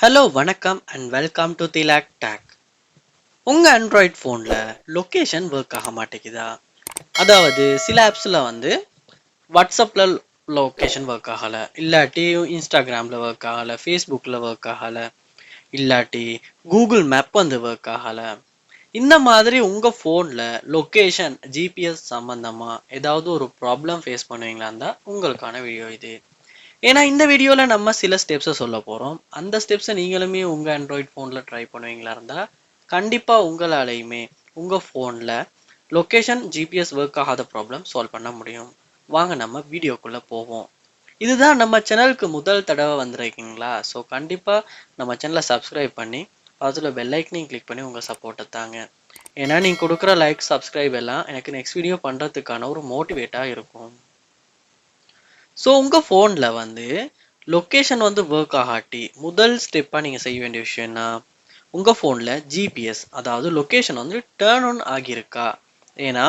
Hello வணக்கம் and welcome to Thilak take. உங்கள் Android ஃபோனில் லொக்கேஷன் ஒர்க் ஆக மாட்டேங்குதா? அதாவது சில ஆப்ஸில் வந்து வாட்ஸ்அப்பில் லொக்கேஷன் ஒர்க் ஆகலை, இல்லாட்டி இன்ஸ்டாகிராமில் ஒர்க் ஆகலை, ஃபேஸ்புக்கில் ஒர்க் ஆகலை, இல்லாட்டி கூகுள் மேப் வந்து ஒர்க் ஆகலை. இந்த மாதிரி உங்கள் ஃபோனில் லொக்கேஷன் ஜிபிஎஸ் சம்மந்தமாக ஏதாவது ஒரு ப்ராப்ளம் ஃபேஸ் பண்ணுவீங்களா இருந்தால் உங்களுக்கான வீடியோ இது. ஏன்னா இந்த வீடியோவில் நம்ம சில ஸ்டெப்ஸை சொல்ல போகிறோம். அந்த ஸ்டெப்ஸை நீங்களுமே உங்கள் ஆண்ட்ராய்ட் ஃபோனில் ட்ரை பண்ணுவீங்களா இருந்தால் கண்டிப்பாக உங்களாலையுமே உங்கள் ஃபோனில் லொக்கேஷன் ஜிபிஎஸ் ஒர்க் ஆகாத ப்ராப்ளம் சால்வ் பண்ண முடியும். வாங்க நம்ம வீடியோக்குள்ளே போவோம். இதுதான் நம்ம சேனலுக்கு முதல் தடவை வந்திருக்கீங்களா? ஸோ கண்டிப்பாக நம்ம சேனலை சப்ஸ்கிரைப் பண்ணி அதில் பெல் ஐக்கனையும் கிளிக் பண்ணி உங்கள் சப்போர்ட்டை தாங்க. ஏன்னா நீங்கள் கொடுக்குற லைக் சப்ஸ்கிரைப் எல்லாம் எனக்கு நெக்ஸ்ட் வீடியோ பண்ணுறதுக்கான ஒரு மோட்டிவேட்டாக இருக்கும். ஸோ உங்கள் ஃபோனில் வந்து லொக்கேஷன் வந்து ஒர்க் ஆகாட்டி முதல் ஸ்டெப்பாக நீங்கள் செய்ய வேண்டிய விஷயம்னா உங்கள் ஃபோனில் ஜிபிஎஸ் அதாவது லொக்கேஷன் வந்து டேர்ன் ஆன் ஆகியிருக்கா. ஏன்னா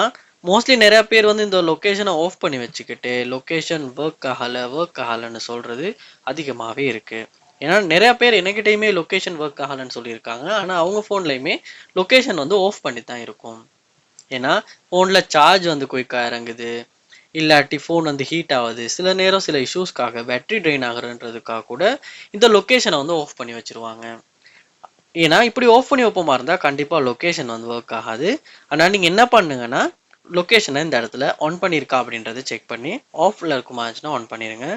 மோஸ்ட்லி நிறையா பேர் வந்து இந்த லொக்கேஷனை ஆஃப் பண்ணி வச்சுக்கிட்டு லொக்கேஷன் ஒர்க் ஆகலைன்னு சொல்கிறது அதிகமாகவே இருக்குது. ஏன்னா நிறையா பேர் என்கிட்டயுமே லொக்கேஷன் ஒர்க் ஆகலைன்னு சொல்லியிருக்காங்க. ஆனால் அவங்க ஃபோன்லையுமே லொக்கேஷன் வந்து ஆஃப் பண்ணி தான் இருக்கும். ஏன்னா ஃபோனில் சார்ஜ் வந்து குயிக்காக இறங்குது, இல்லாட்டி ஃபோன் வந்து ஹீட் ஆகுது, சில நேரம் சில இஷ்யூஸ்க்காக பேட்டரி ட்ரெயின் ஆகுறன்றதுக்காக கூட இந்த லொக்கேஷனை வந்து ஆஃப் பண்ணி வச்சுருவாங்க. ஏன்னா இப்படி ஆஃப் பண்ணி வைப்போமா இருந்தால் கண்டிப்பாக லொக்கேஷன் வந்து ஒர்க் ஆகாது. ஆனால் நீங்கள் என்ன பண்ணுங்கன்னா லொக்கேஷனை இந்த இடத்துல ஆன் பண்ணியிருக்கா அப்படின்றத செக் பண்ணி ஆஃபில் இருக்குமாச்சுன்னா ஆன் பண்ணிடுங்க.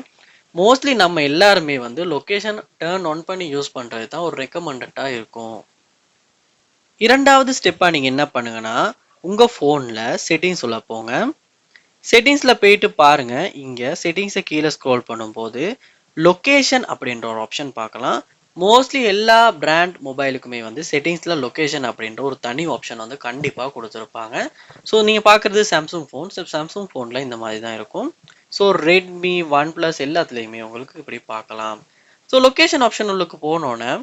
மோஸ்ட்லி நம்ம எல்லாருமே வந்து லொக்கேஷன் டேர்ன் ஆன் பண்ணி யூஸ் பண்ணுறது தான் ஒரு ரெக்கமெண்டடாக இருக்கும். இரண்டாவது ஸ்டெப்பாக நீங்கள் என்ன பண்ணுங்கன்னா உங்கள் ஃபோனில் செட்டிங்ஸ் உள்ள போங்க. செட்டிங்ஸில் போயிட்டு பாருங்கள். இங்கே செட்டிங்ஸை கீழே ஸ்க்ரோல் பண்ணும்போது லொக்கேஷன் அப்படின்ற ஒரு ஆப்ஷன் பார்க்கலாம். மோஸ்ட்லி எல்லா பிராண்ட் மொபைலுக்குமே வந்து செட்டிங்ஸில் லொக்கேஷன் அப்படின்ற ஒரு தனி ஆப்ஷன் வந்து கண்டிப்பாக கொடுத்துருப்பாங்க. ஸோ நீங்கள் பார்க்குறது சாம்சங் ஃபோன். சாம்சங் ஃபோனில் இந்த மாதிரி தான் இருக்கும். ஸோ ரெட்மி, ஒன் ப்ளஸ் எல்லாத்துலேயுமே உங்களுக்கு இப்படி பார்க்கலாம். ஸோ லொக்கேஷன் ஆப்ஷன் உள்ளுக்கு போனோன்னே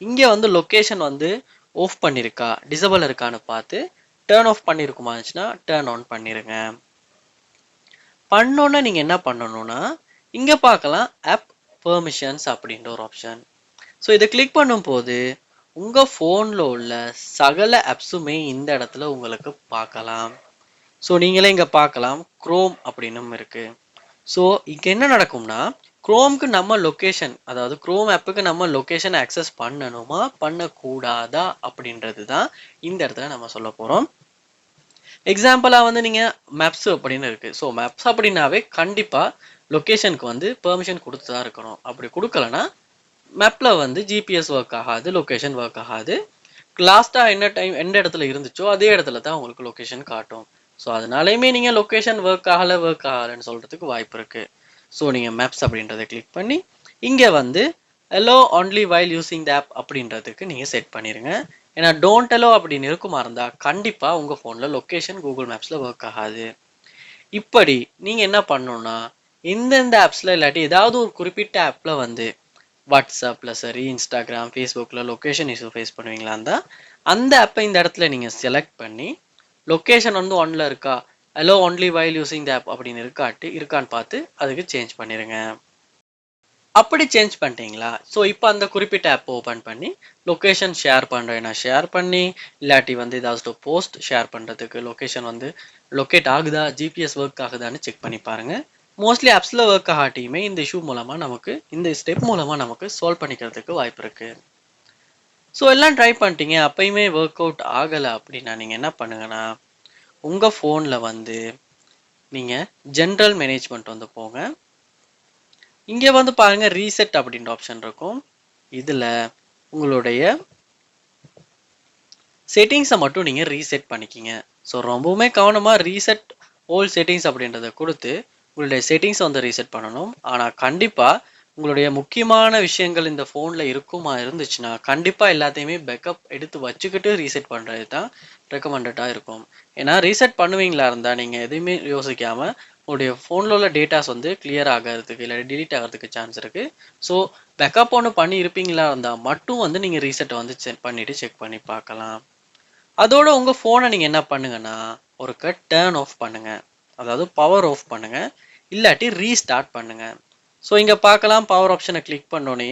இங்கே வந்து லொக்கேஷன் வந்து ஆஃப் பண்ணியிருக்கா டிசபிள் இருக்கான்னு பார்த்து டேர்ன் ஆஃப் பண்ணியிருக்குமாச்சுன்னா டேர்ன் ஆன் பண்ணிடுங்க. பண்ணோன்னே நீங்கள் என்ன பண்ணணும்னா இங்கே பார்க்கலாம் ஆப் பெர்மிஷன்ஸ் அப்படின்ற ஒரு ஆப்ஷன். ஸோ இதை கிளிக் பண்ணும்போது உங்கள் ஃபோனில் உள்ள சகல ஆப்ஸுமே இந்த இடத்துல உங்களுக்கு பார்க்கலாம். ஸோ நீங்களே இங்கே பார்க்கலாம் குரோம் அப்படின்னும் இருக்குது. ஸோ இங்கே என்ன நடக்கும்னா குரோம்க்கு நம்ம லொக்கேஷன் அதாவது குரோம் ஆப்புக்கு நம்ம லொக்கேஷன் ஆக்சஸ் பண்ணணுமா பண்ணக்கூடாதா அப்படின்றது தான் இந்த இடத்துல நம்ம சொல்ல போகிறோம். எக்ஸாம்பிளாக வந்து நீங்கள் மேப்ஸ் அப்படின்னு இருக்குது. ஸோ மேப்ஸ் அப்படின்னாவே கண்டிப்பாக லொக்கேஷனுக்கு வந்து பெர்மிஷன் கொடுத்து தான் இருக்கணும். அப்படி கொடுக்கலனா மேப்பில் வந்து ஜிபிஎஸ் ஒர்க் ஆகாது, லொக்கேஷன் ஒர்க் ஆகாது. லாஸ்ட்டாக என்ன டைம் எந்த இடத்துல இருந்துச்சோ அதே இடத்துல தான் உங்களுக்கு லொக்கேஷன் காட்டும். ஸோ அதனாலையுமே நீங்கள் லொக்கேஷன் ஒர்க் ஆகலைன்னு சொல்கிறதுக்கு வாய்ப்பு இருக்குது. ஸோ நீங்கள் மேப்ஸ் அப்படின்றத கிளிக் பண்ணி இங்கே வந்து allow only while using the app அப்படின்றதுக்கு நீங்கள் செட் பண்ணிடுங்க. ஏன்னா டோன்ட் எலோ அப்படின்னு இருக்குமா இருந்தால் கண்டிப்பாக உங்கள் ஃபோனில் லொக்கேஷன் கூகுள் மேப்ஸில் ஒர்க் ஆகாது. இப்படி நீங்கள் என்ன பண்ணணும்னா எந்தெந்த ஆப்ஸில் இல்லாட்டி ஏதாவது ஒரு குறிப்பிட்ட ஆப்பில் வந்து வாட்ஸ்அப்பில் சரி, இன்ஸ்டாகிராம், ஃபேஸ்புக்கில் லொக்கேஷன் இஷ்யூ ஃபேஸ் பண்ணுவீங்களா இருந்தால் அந்த ஆப்பை இந்த இடத்துல நீங்கள் செலக்ட் பண்ணி லொக்கேஷன் வந்து ஒன்ல இருக்கா, allow only while using the app அப்படின்னு இருக்கான்னு பார்த்து அதுக்கு சேஞ்ச் பண்ணிடுங்க. அப்படி சேஞ்ச் பண்ணிட்டீங்களா? ஸோ இப்போ அந்த குறிப்பிட்ட ஆப் ஓப்பன் பண்ணி லொக்கேஷன் ஷேர் பண்ணுறேன்னா ஷேர் பண்ணி, இல்லாட்டி வந்து ஏதாவது போஸ்ட் ஷேர் பண்ணுறதுக்கு லொக்கேஷன் வந்து லொக்கேட் ஆகுதா, ஜிபிஎஸ் ஒர்க் ஆகுதான்னு செக் பண்ணி பாருங்கள். மோஸ்ட்லி ஆப்ஸில் ஒர்க் ஆகாட்டியுமே இந்த இஷ்யூ மூலமாக நமக்கு இந்த ஸ்டெப் மூலமாக நமக்கு சால்வ் பண்ணிக்கிறதுக்கு வாய்ப்பு இருக்குது. ஸோ எல்லாம் ட்ரை பண்ணிட்டீங்க அப்பயுமே ஒர்க் அவுட் ஆகலை அப்படின்னா நீங்கள் என்ன பண்ணுங்கன்னா உங்கள் ஃபோனில் வந்து நீங்கள் ஜென்ரல் மேனேஜ்மெண்ட் வந்து போங்க. இங்கே வந்து பாருங்கள் ரீசெட் அப்படின்ற ஆப்ஷன் இருக்கும். இதில் உங்களுடைய செட்டிங்ஸை மட்டும் நீங்கள் ரீசெட் பண்ணிக்கிங்க. ஸோ ரொம்பவுமே கவனமாக ரீசெட் ஓல்ட் செட்டிங்ஸ் அப்படின்றத கொடுத்து உங்களுடைய செட்டிங்ஸை வந்து ரீசெட் பண்ணணும். ஆனால் கண்டிப்பாக உங்களுடைய முக்கியமான விஷயங்கள் இந்த ஃபோனில் இருந்துச்சுன்னா கண்டிப்பாக எல்லாத்தையுமே பேக்கப் எடுத்து வச்சுக்கிட்டு ரீசெட் பண்ணுறது தான் ரெக்கமெண்டடாக இருக்கும். ஏன்னா ரீசெட் பண்ணுவீங்களா இருந்தால் நீங்கள் எதுவுமே யோசிக்காமல் உங்களுடைய ஃபோனில் உள்ள டேட்டாஸ் வந்து கிளியர் ஆகிறதுக்கு இல்லை டிலீட் ஆகிறதுக்கு சான்ஸ் இருக்குது. ஸோ பேக்கப் ஒன்று பண்ணி இருப்பீங்களா இருந்தால் மட்டும் வந்து நீங்கள் ரீசெட்டை வந்து செக் பண்ணி பார்க்கலாம். அதோட உங்கள் ஃபோனை நீங்கள் என்ன பண்ணுங்கன்னா ஒரு டேர்ன் ஆஃப் பண்ணுங்கள், அதாவது பவர் ஆஃப் பண்ணுங்கள், இல்லாட்டி ரீஸ்டார்ட் பண்ணுங்கள். ஸோ இங்கே பார்க்கலாம் பவர் ஆப்ஷனை கிளிக் பண்ணோன்னே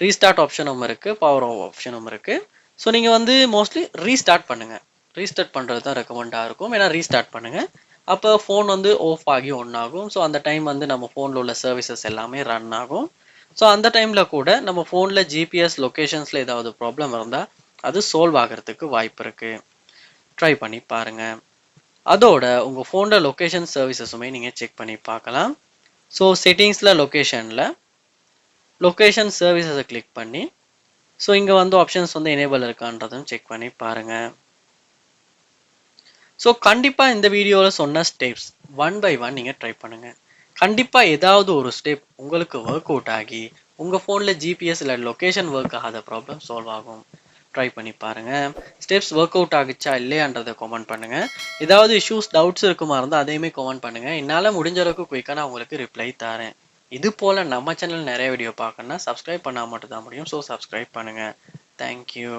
ரீஸ்டார்ட் ஆப்ஷனும் இருக்குது, பவர் ஆஃப் ஆப்ஷனும் இருக்குது. ஸோ நீங்கள் வந்து மோஸ்ட்லி ரீஸ்டார்ட் பண்ணுங்கள். ரீஸ்டார்ட் பண்ணுறது தான் ரெக்கமெண்டாக இருக்கும். ஏன்னா ரீஸ்டார்ட் பண்ணுங்கள், அப்போ ஃபோன் வந்து ஆஃப் ஆகி ஒன் ஆகும். ஸோ அந்த டைம் வந்து நம்ம ஃபோனில் உள்ள சர்வீசஸ் எல்லாமே ரன் ஆகும். ஸோ அந்த டைமில் கூட நம்ம ஃபோனில் ஜிபிஎஸ் லொக்கேஷன்ஸில் ஏதாவது ப்ராப்ளம் இருந்தால் அது சால்வ் ஆகிறதுக்கு வாய்ப்பு இருக்குது. ட்ரை பண்ணி பாருங்கள். அதோட உங்கள் ஃபோனில் லொக்கேஷன் சர்வீசஸுமே நீங்கள் செக் பண்ணி பார்க்கலாம். ஸோ செட்டிங்ஸில் லொக்கேஷன் சர்வீசஸை கிளிக் பண்ணி ஸோ இங்கே வந்து ஆப்ஷன்ஸ் வந்து எனேபிள் இருக்கான்றதும் செக் பண்ணி பாருங்கள். ஸோ கண்டிப்பாக இந்த வீடியோவில் சொன்ன ஸ்டெப்ஸ் ஒன் பை ஒன் நீங்கள் ட்ரை பண்ணுங்கள். கண்டிப்பாக ஏதாவது ஒரு ஸ்டெப் உங்களுக்கு ஒர்க் அவுட் ஆகி உங்கள் ஃபோனில் ஜிபிஎஸ் இல்லை லொக்கேஷன் ஒர்க் ஆகாத ப்ராப்ளம் சால்வ் ஆகும். ட்ரை பண்ணி பாருங்கள். ஸ்டெப்ஸ் ஒர்க் அவுட் ஆகிச்சா இல்லையான்றதை கமெண்ட் பண்ணுங்கள். ஏதாவது இஷ்யூஸ் டவுட்ஸ் இருக்குமா இருந்தால் அதையுமே கமெண்ட் பண்ணுங்கள். என்னால் முடிஞ்ச அளவுக்கு குயிக்காக நான் உங்களுக்கு ரிப்ளை தரேன். இது போல் நம்ம சேனல் நிறைய வீடியோ பார்க்கணுன்னா சப்ஸ்கிரைப் பண்ணால் மட்டும் தான் முடியும். ஸோ சப்ஸ்கிரைப் பண்ணுங்கள். தேங்க்யூ.